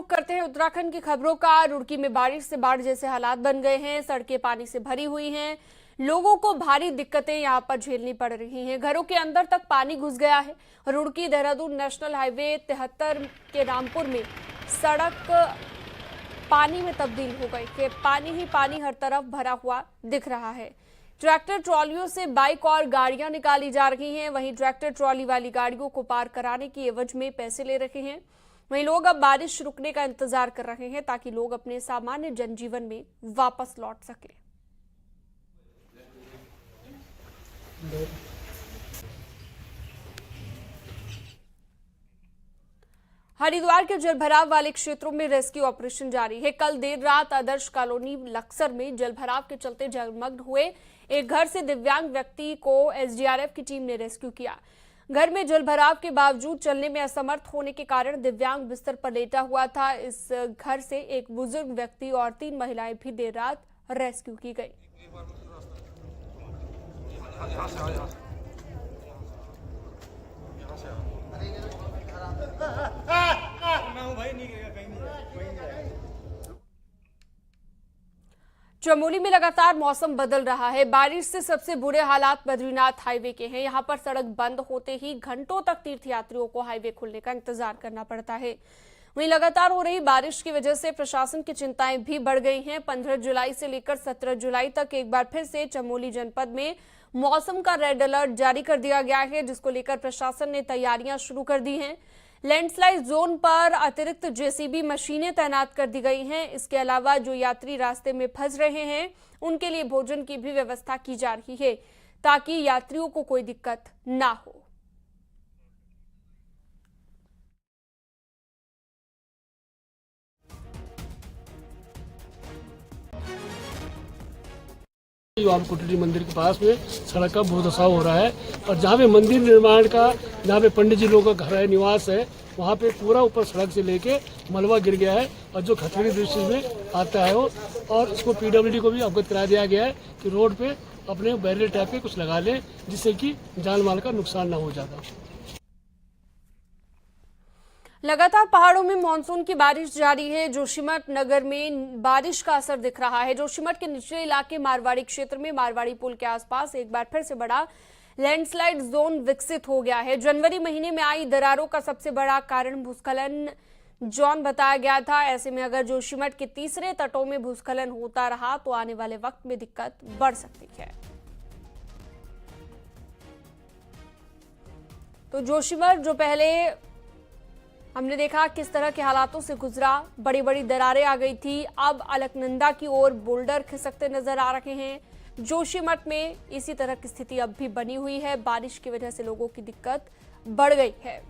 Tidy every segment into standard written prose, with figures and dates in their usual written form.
रुख करते हैं उत्तराखंड की खबरों का। रुड़की में बारिश से बाढ़ जैसे हालात बन गए हैं, सड़कें पानी से भरी हुई हैं, लोगों को भारी दिक्कतें यहां पर झेलनी पड़ रही हैं। घरों के अंदर तक पानी घुस गया है। रुड़की देहरादून नेशनल हाईवे 73 के रामपुर में सड़क पानी में तब्दील हो गई है। पानी ही पानी हर तरफ भरा हुआ दिख रहा है। ट्रैक्टर ट्रॉलियों से बाइक और गाड़ियां निकाली जा रही हैं। वहीं ट्रैक्टर ट्रॉली वाली गाड़ियों को पार कराने की एवज में पैसे ले रहे हैं। वहीं लोग अब बारिश रुकने का इंतजार कर रहे हैं ताकि लोग अपने सामान्य जनजीवन में वापस लौट सके। हरिद्वार के जलभराव वाले क्षेत्रों में रेस्क्यू ऑपरेशन जारी है। कल देर रात आदर्श कॉलोनी लक्सर में जलभराव के चलते जलमग्न हुए एक घर से दिव्यांग व्यक्ति को एसडीआरएफ की टीम ने रेस्क्यू किया। घर में जलभराव के बावजूद चलने में असमर्थ होने के कारण दिव्यांग बिस्तर पर लेटा हुआ था। इस घर से एक बुजुर्ग व्यक्ति और 3 महिलाएं भी देर रात रेस्क्यू की गई। चमोली में लगातार मौसम बदल रहा है। बारिश से सबसे बुरे हालात बद्रीनाथ हाईवे के हैं। यहां पर सड़क बंद होते ही घंटों तक तीर्थयात्रियों को हाईवे खुलने का इंतजार करना पड़ता है। वहीं लगातार हो रही बारिश की वजह से प्रशासन की चिंताएं भी बढ़ गई हैं। 15 जुलाई से लेकर 17 जुलाई तक एक बार फिर से चमोली जनपद में मौसम का रेड अलर्ट जारी कर दिया गया है, जिसको लेकर प्रशासन ने तैयारियां शुरू कर दी हैं। लैंडस्लाइड जोन पर अतिरिक्त जेसीबी मशीनें तैनात कर दी गई हैं। इसके अलावा जो यात्री रास्ते में फंस रहे हैं उनके लिए भोजन की भी व्यवस्था की जा रही है ताकि यात्रियों को कोई दिक्कत ना हो। कुटी मंदिर के पास में सड़क का बहुत दशा हो रहा है और जहाँ पे मंदिर निर्माण का, जहाँ पे पंडित जी लोगों का घर है, निवास है, वहाँ पे पूरा ऊपर सड़क से लेके मलबा गिर गया है और जो खतरे की दृष्टि में आता है वो, और इसको पीडब्ल्यूडी को भी अवगत करा दिया गया है कि रोड पे अपने बैरियर टाइप के कुछ लगा लें जिससे कि जान माल का नुकसान ना हो जाता। लगातार पहाड़ों में मानसून की बारिश जारी है। जोशीमठ नगर में बारिश का असर दिख रहा है। जोशीमठ के निचले इलाके मारवाड़ी क्षेत्र में मारवाड़ी पुल के आसपास एक बार फिर से बड़ा लैंडस्लाइड जोन विकसित हो गया है। जनवरी महीने में आई दरारों का सबसे बड़ा कारण भूस्खलन जोन बताया गया था। ऐसे में अगर जोशीमठ के तीसरे तटों में भूस्खलन होता रहा तो आने वाले वक्त में दिक्कत बढ़ सकती है। तो जोशीमठ जो पहले हमने देखा किस तरह के हालातों से गुजरा, बड़ी बड़ी दरारें आ गई थी, अब अलकनंदा की ओर बोल्डर खिसकते नजर आ रहे हैं। जोशीमठ में इसी तरह की स्थिति अब भी बनी हुई है। बारिश की वजह से लोगों की दिक्कत बढ़ गई है।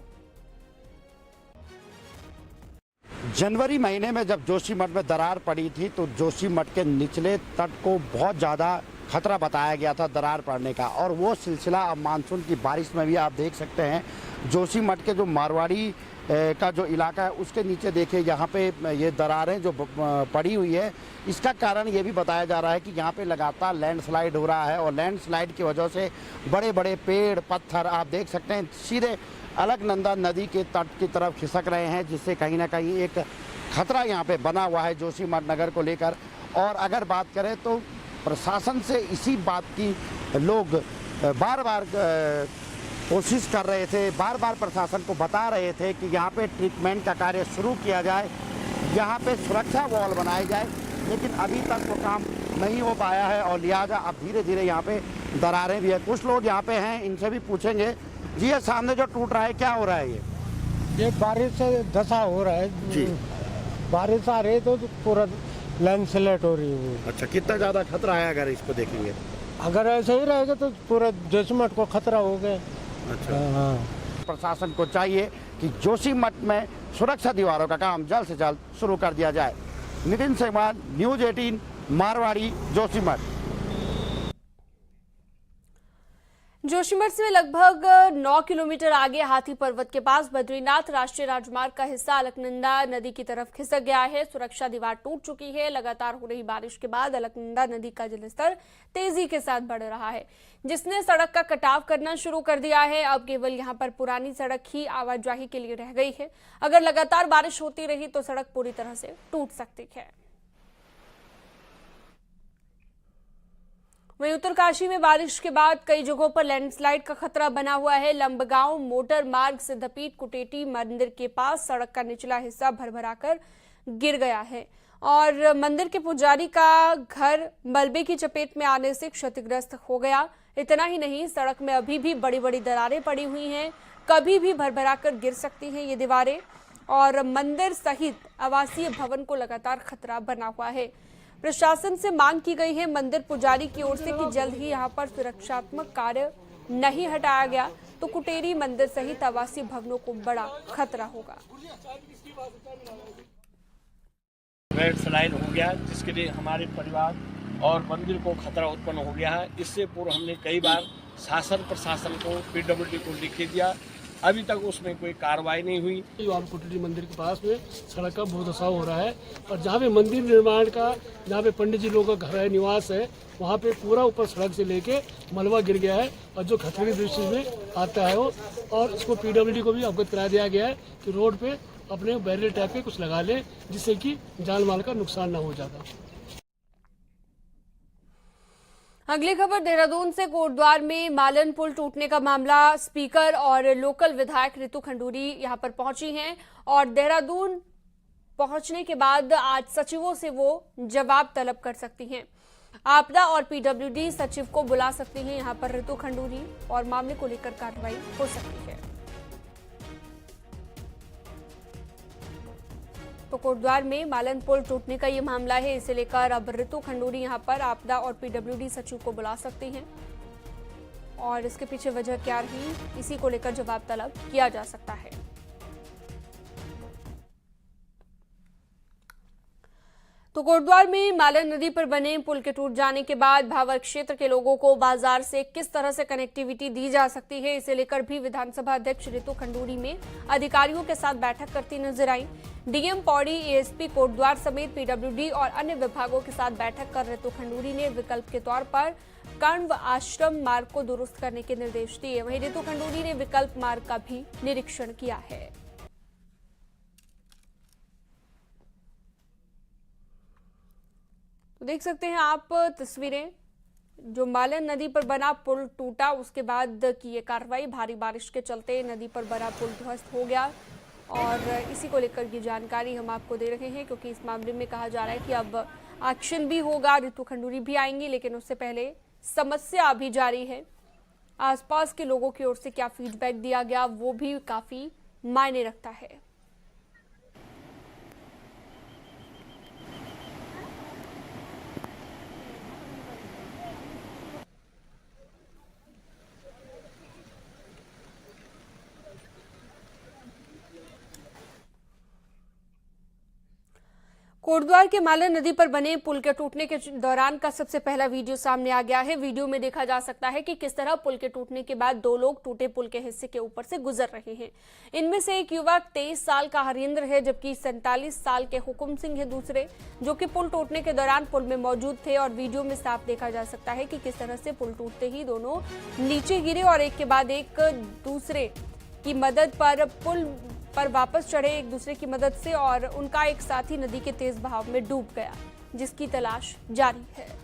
जनवरी महीने में जब जोशीमठ में दरार पड़ी थी तो जोशीमठ के निचले तट को बहुत ज़्यादा खतरा बताया गया था दरार पड़ने का, और वो सिलसिला अब मानसून की बारिश में भी आप देख सकते हैं। जोशीमठ के जो मारवाड़ी का जो इलाका है उसके नीचे देखिए यहाँ पे ये दरारें जो पड़ी हुई है, इसका कारण ये भी बताया जा रहा है कि यहाँ पे लगातार लैंडस्लाइड हो रहा है और लैंडस्लाइड की वजह से बड़े बड़े पेड़ पत्थर आप देख सकते हैं सीधे अलकनंदा नदी के तट की तरफ खिसक रहे हैं, जिससे कहीं ना कहीं एक खतरा यहाँ पे बना हुआ है जोशीमठ नगर को लेकर। और अगर बात करें तो प्रशासन से इसी बात की लोग बार बार कोशिश कर रहे थे, बार बार प्रशासन को बता रहे थे कि यहाँ पे ट्रीटमेंट का कार्य शुरू किया जाए, यहाँ पे सुरक्षा वॉल बनाई जाए, लेकिन अभी तक वो काम नहीं हो पाया है और लिहाजा अब धीरे धीरे यहाँ पे दरारें भी है। कुछ लोग यहाँ पे हैं, इनसे भी पूछेंगे। जी ये सामने जो टूट रहा है क्या हो रहा है? ये बारिश से धसा हो रहा है जी। बारिश आ रही तो पूरा लैंडस्लाइड हो रही है। अच्छा, कितना ज़्यादा खतरा है अगर इसको देखेंगे? अगर ऐसे ही रहेगा तो पूरा जोशीमठ को खतरा हो गया। अच्छा हाँ। प्रशासन को चाहिए कि जोशीमठ में सुरक्षा दीवारों का काम जल्द से जल्द शुरू कर दिया जाए। नितिन सेमान, न्यूज 18, मारवाड़ी, जोशीमठ। जोशीमठ से लगभग 9 किलोमीटर आगे हाथी पर्वत के पास बद्रीनाथ राष्ट्रीय राजमार्ग का हिस्सा अलकनंदा नदी की तरफ खिसक गया है। सुरक्षा दीवार टूट चुकी है। लगातार हो रही बारिश के बाद अलकनंदा नदी का जलस्तर तेजी के साथ बढ़ रहा है, जिसने सड़क का कटाव करना शुरू कर दिया है। अब केवल यहां पर पुरानी सड़क ही आवाजाही के लिए रह गई है। अगर लगातार बारिश होती रही तो सड़क पूरी तरह से टूट सकती है। वहीं उत्तरकाशी में बारिश के बाद कई जगहों पर लैंडस्लाइड का खतरा बना हुआ है। लंबगांव मोटर मार्ग सिद्धपीठ कुटेटी मंदिर के पास सड़क का निचला हिस्सा भरभराकर गिर गया है और मंदिर के पुजारी का घर मलबे की चपेट में आने से क्षतिग्रस्त हो गया। इतना ही नहीं, सड़क में अभी भी बड़ी बड़ी दरारें पड़ी हुई हैं। कभी भी भरभराकर गिर सकती हैं ये दीवारें और मंदिर सहित आवासीय भवन को लगातार खतरा बना हुआ है। प्रशासन से मांग की गई है मंदिर पुजारी की ओर से कि जल्द ही यहां पर सुरक्षात्मक कार्य नहीं हटाया गया तो कुटेरी मंदिर सहित आवासीय भवनों को बड़ा खतरा होगा। लैंडस्लाइड हो गया, जिसके लिए हमारे परिवार और मंदिर को खतरा उत्पन्न हो गया है। इससे पूर्व हमने कई बार शासन प्रशासन को, पीडब्ल्यूडी को लिख दिया, अभी तक उसमें कोई कार्रवाई नहीं हुई। आप कुटेरी मंदिर के पास में सड़क का बहुत दसाव हो रहा है और जहाँ पे मंदिर निर्माण का, जहाँ पे पंडित जी लोगों का घर है, निवास है, वहाँ पे पूरा ऊपर सड़क से लेके मलबा गिर गया है और जो खतरे की दृष्टि में आता है वो, और इसको पीडब्ल्यूडी को भी अवगत करा दिया गया है कि रोड पे अपने बैरियर टाइप के कुछ लगा ले जिससे कि जान माल का नुकसान ना हो जाता। अगली खबर देहरादून से। कोटद्वार में मालन पुल टूटने का मामला, स्पीकर और लोकल विधायक रितु खंडूरी यहां पर पहुंची हैं और देहरादून पहुंचने के बाद आज सचिवों से वो जवाब तलब कर सकती हैं। आपदा और पीडब्ल्यूडी सचिव को बुला सकती हैं यहां पर रितु खंडूरी और मामले को लेकर कार्रवाई हो सकती है। तो कोटद्वार में मालन पुल टूटने का ये मामला है, इसे लेकर अब रितु खंडूरी यहां पर आपदा और पीडब्ल्यूडी सचिव को बुला सकती हैं और इसके पीछे वजह क्या रही, इसी को लेकर जवाब तलब किया जा सकता है। तो कोटद्वार में मालन नदी पर बने पुल के टूट जाने के बाद भावर क्षेत्र के लोगों को बाजार से किस तरह से कनेक्टिविटी दी जा सकती है, इसे लेकर भी विधानसभा अध्यक्ष रितु खंडूरी में अधिकारियों के साथ बैठक करती नजर आई। डीएम पौड़ी, एएसपी कोटद्वार समेत पीडब्ल्यूडी और अन्य विभागों के साथ बैठक कर रितु खंडूरी ने विकल्प के तौर पर कण्व आश्रम मार्ग को दुरुस्त करने के निर्देश दिए। वहीं रितु खंडूरी ने विकल्प मार्ग का भी निरीक्षण किया है। तो देख सकते हैं आप तस्वीरें, जो मालन नदी पर बना पुल टूटा उसके बाद की ये कार्रवाई। भारी बारिश के चलते नदी पर बना पुल ध्वस्त हो गया और इसी को लेकर की जानकारी हम आपको दे रहे हैं, क्योंकि इस मामले में कहा जा रहा है कि अब एक्शन भी होगा, रितु खंडूरी भी आएंगी, लेकिन उससे पहले समस्या अभी जारी है। आसपास के लोगों की ओर से क्या फीडबैक दिया गया वो भी काफी मायने रखता है। कोटद्वार के मालन नदी पर बने पुल के टूटने के दौरान का सबसे पहला वीडियो सामने आ गया है। वीडियो में देखा जा सकता है कि किस तरह पुल के टूटने के बाद दो लोग टूटे पुल के हिस्से के ऊपर से गुजर रहे हैं। इनमें से एक युवक 23 साल का हरिंद्र है, जबकि 47 साल के हुकुम सिंह है दूसरे, जो कि पुल टूटने के दौरान पुल में मौजूद थे। और वीडियो में साफ देखा जा सकता है कि किस तरह से पुल टूटते ही दोनों नीचे गिरे और एक के बाद एक दूसरे की मदद पर पुल पर वापस चढ़े एक दूसरे की मदद से, और उनका एक साथी नदी के तेज बहाव में डूब गया, जिसकी तलाश जारी है।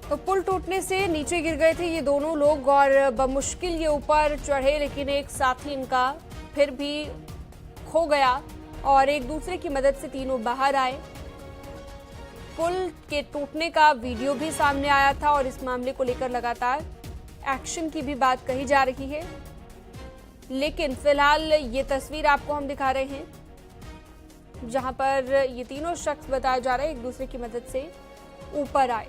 तो पुल टूटने से नीचे गिर गए थे ये दोनों लोग और बमुश्किल ये ऊपर चढ़े, लेकिन एक साथी इनका फिर भी खो गया और एक दूसरे की मदद से तीनों बाहर आए। पुल के टूटने का वीडियो भी सामने आया था और इस मामले को लेकर लगातार एक्शन की भी बात कही जा रही है, लेकिन फिलहाल ये तस्वीर आपको हम दिखा रहे हैं। जहां पर ये तीनों शख्स बताया जा रहा है एक दूसरे की मदद से ऊपर आए।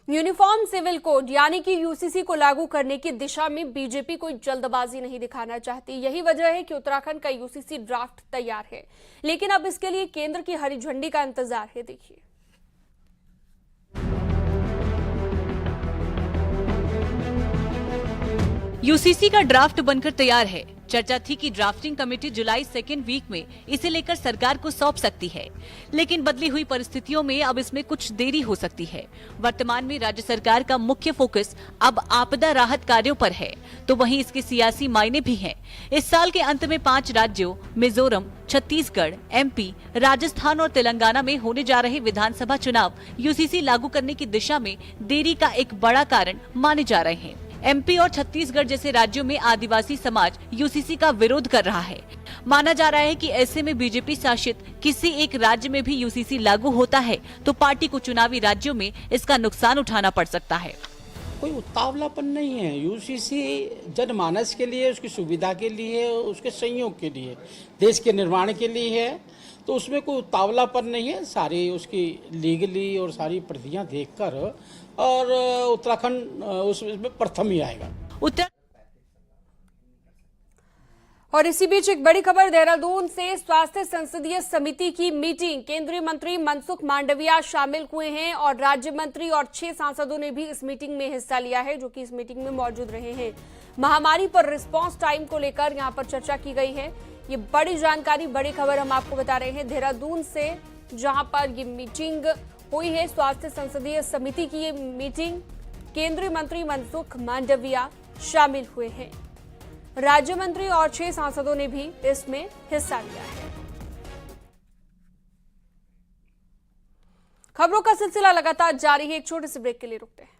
यूनिफॉर्म सिविल कोड यानी कि यूसीसी को लागू करने की दिशा में बीजेपी कोई जल्दबाजी नहीं दिखाना चाहती। यही वजह है कि उत्तराखंड का यूसीसी ड्राफ्ट तैयार है, लेकिन अब इसके लिए केंद्र की हरी झंडी का इंतजार है। देखिए, यूसीसी का ड्राफ्ट बनकर तैयार है। चर्चा थी कि ड्राफ्टिंग कमेटी जुलाई सेकेंड वीक में इसे लेकर सरकार को सौंप सकती है, लेकिन बदली हुई परिस्थितियों में अब इसमें कुछ देरी हो सकती है। वर्तमान में राज्य सरकार का मुख्य फोकस अब आपदा राहत कार्यों पर है, तो वहीं इसके सियासी मायने भी हैं। इस साल के अंत में 5 राज्यों मिजोरम, छत्तीसगढ़, एमपी, राजस्थान और तेलंगाना में होने जा रहे विधानसभा चुनाव यूसीसी लागू करने की दिशा में देरी का एक बड़ा कारण माने जा रहे हैं। एमपी और छत्तीसगढ़ जैसे राज्यों में आदिवासी समाज यूसीसी का विरोध कर रहा है। माना जा रहा है कि ऐसे में बीजेपी शासित किसी एक राज्य में भी यूसीसी लागू होता है तो पार्टी को चुनावी राज्यों में इसका नुकसान उठाना पड़ सकता है। कोई उतावलापन नहीं है। यूसीसी जनमानस के लिए, उसकी सुविधा के लिए, उसके सहयोग के लिए, देश के निर्माण के लिए है, तो उसमें कोई उतावलापन नहीं है। सारी उसकी लीगली और सारी प्रतियां देखकर और उत्तराखंड उसमें प्रथम ही आएगा। और इसी बीच एक बड़ी खबर देहरादून से, स्वास्थ्य संसदीय समिति की मीटिंग, केंद्रीय मंत्री मनसुख मांडविया शामिल हुए हैं और राज्य मंत्री और 6 सांसदों ने भी इस मीटिंग में हिस्सा लिया है, जो कि इस मीटिंग में मौजूद रहे हैं। महामारी पर रिस्पांस टाइम को लेकर यहां पर चर्चा की गई है। ये बड़ी जानकारी, बड़ी खबर हम आपको बता रहे हैं देहरादून से, जहां पर ये मीटिंग हुई है, स्वास्थ्य संसदीय समिति की ये मीटिंग, केंद्रीय मंत्री मनसुख मांडविया शामिल हुए हैं। राज्य मंत्री और 6 सांसदों ने भी इसमें हिस्सा लिया है। खबरों का सिलसिला लगातार जारी है, एक छोटे से ब्रेक के लिए रुकते हैं।